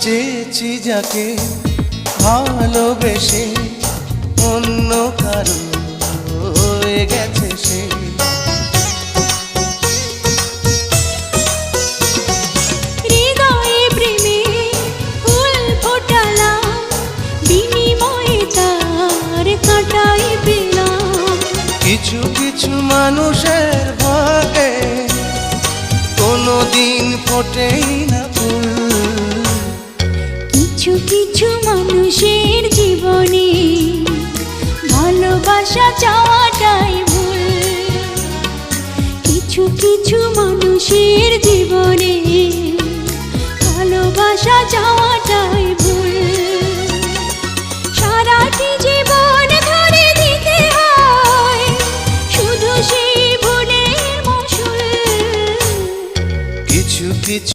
চেয়েছি যাকে ভালোবেসে অন্য কারো হয়ে গেছে সে। হৃদয়ে প্রেমে ফুল ফোটালাম, বিনিময়ে তার কাঁটাই পেলাম। কিছু কিছু মানুষের ভাগে কোনোদিন ফোটেই না ফুল। কিছু কিছু মানুষের জীবনে ভালোবাসা চাওয়াটাই ভুল। কিছু কিছু মানুষের জীবনে